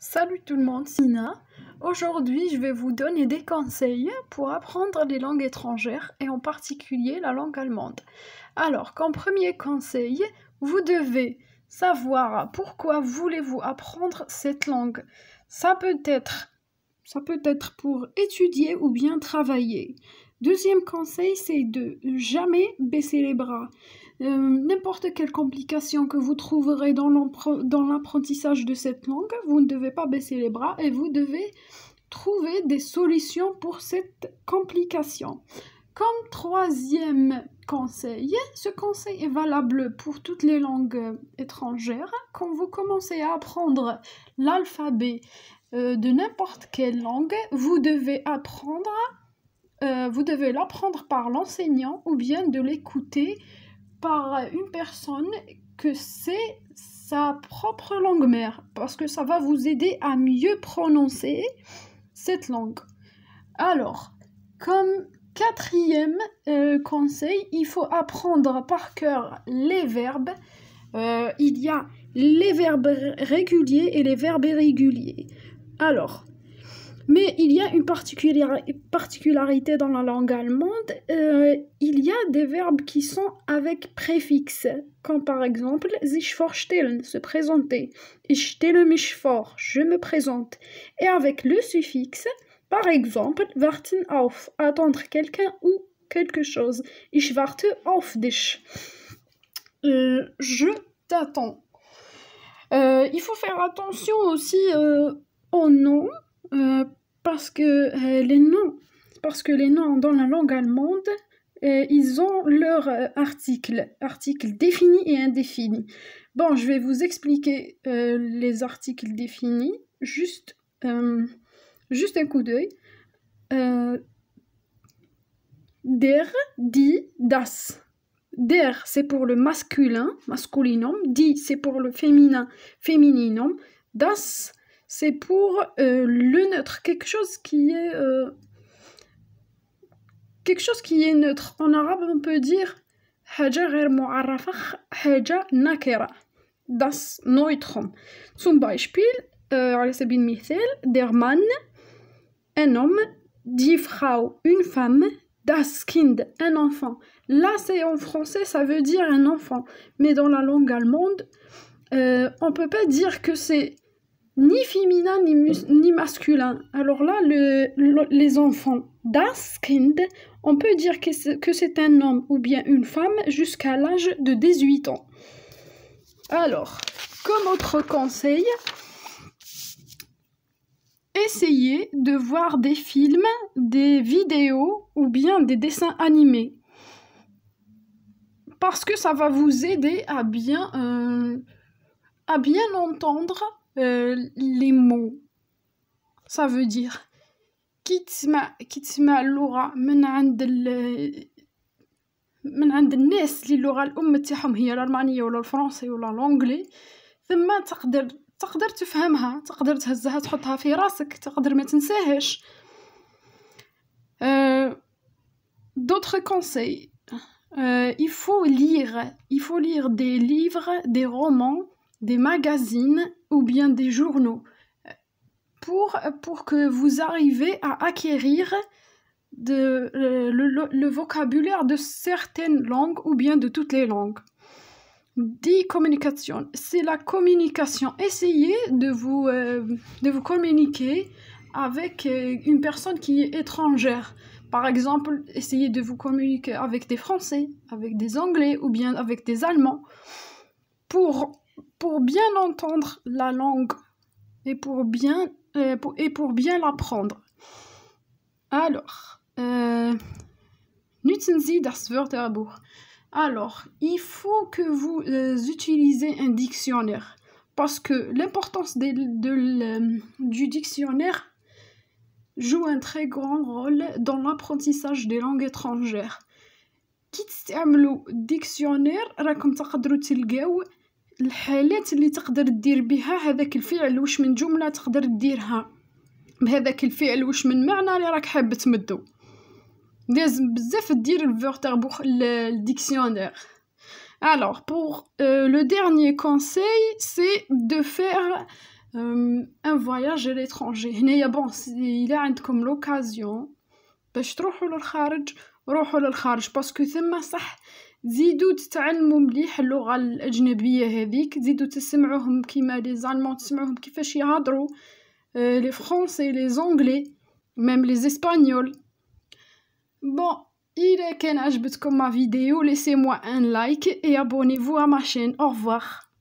Salut tout le monde, Sina. Aujourd'hui, je vais vous donner des conseils pour apprendre les langues étrangères et en particulier la langue allemande. Alors, comme premier conseil, vous devez savoir pourquoi voulez-vous apprendre cette langue. Ça peut être pour étudier ou bien travailler. Deuxième conseil, c'est de jamais baisser les bras. N'importe quelle complication que vous trouverez dans l'apprentissage de cette langue, vous ne devez pas baisser les bras et vous devez trouver des solutions pour cette complication. Comme troisième conseil, ce conseil est valable pour toutes les langues étrangères. Quand vous commencez à apprendre l'alphabet de n'importe quelle langue, vous devez l'apprendre par l'enseignant ou bien de l'écouter par une personne que c'est sa propre langue mère, parce que ça va vous aider à mieux prononcer cette langue. Alors, comme quatrième conseil, il faut apprendre par cœur les verbes. Il y a les verbes réguliers et les verbes irréguliers. Alors, mais il y a une particularité dans la langue allemande, il y a des verbes qui sont avec préfixe, comme par exemple sich vorstellen, se présenter, ich stelle mich vor, je me présente, et avec le suffixe, par exemple warten auf, attendre quelqu'un ou quelque chose, ich warte auf dich, je t'attends. Il faut faire attention aussi aux noms. Parce que les noms dans la langue allemande, ils ont leur article défini et indéfini. Bon, je vais vous expliquer les articles définis, juste un coup d'œil. Der, die, das. Der, c'est pour le masculin, masculinum. Die, c'est pour le féminin, fémininum. Das, c'est pour le neutre, quelque chose qui est neutre. En arabe, on peut dire حاجة غير معرفة, حاجة نكرة. Das Neutrum. Zum Beispiel, على سبيل المثال, der Mann, un homme, die Frau, une femme, das Kind, un enfant. Là, c'est en français, ça veut dire un enfant. Mais dans la langue allemande, on peut pas dire que c'est ni féminin ni masculin. Alors là, les enfants, das Kind, on peut dire que c'est un homme ou bien une femme jusqu'à l'âge de 18 ans. Alors, comme autre conseil, essayez de voir des films, des vidéos ou bien des dessins animés. Parce que ça va vous aider à bien entendre les mots. Ça veut dire كي تسمع اللغة من عند الناس اللي اللغة الأم تاعهم هي الألمانية ولا الفرنسي ولا الأنجلي، ثم تقدر تفهمها، تقدر تهزها تحطها في راسك، تقدر ما تنساهاش. D'autres conseils, il faut lire des livres, des romans, des magazines ou bien des journaux pour que vous arrivez à acquérir le vocabulaire de certaines langues ou bien de toutes les langues. Die Kommunikation, c'est la communication. Essayez de vous communiquer avec une personne qui est étrangère. Par exemple, essayez de vous communiquer avec des Français, avec des Anglais ou bien avec des Allemands pour bien entendre la langue et pour bien l'apprendre. Alors, nutzen Sie das Wörterbuch. Alors, il faut que vous utilisez un dictionnaire parce que l'importance du dictionnaire joue un très grand rôle dans l'apprentissage des langues étrangères. كي تستعملوا ديكسيونير راكم تقدروا تلقاو الحالات اللي تقدر تدير بها هذاك الفعل، واش من جملة تقدر تديرها بهذاك الفعل، واش من معنى اللي راك حاب تمدو. لازم بزاف دير الفورتربوخ الديكسيونير. Alors, pour le dernier conseil, c'est de faire un voyage à l'étranger. هنايا بون إلا عندكم l'occasion باش تروحوا للخارج روحوا للخارج باسكو ثما صح تزيدوا تتعلموا مليح اللغة الأجنبية هذيك تزيدوا تسمعوهم كيما لي زالمون تسمعوهم كيفاش يهضروا لي فرونسي لي زونغلي ميم لي اسبانيول بون إذا كان عجبتكم ما فيديو laissez-moi un like et abonnez-vous à ma chaîne. Au revoir.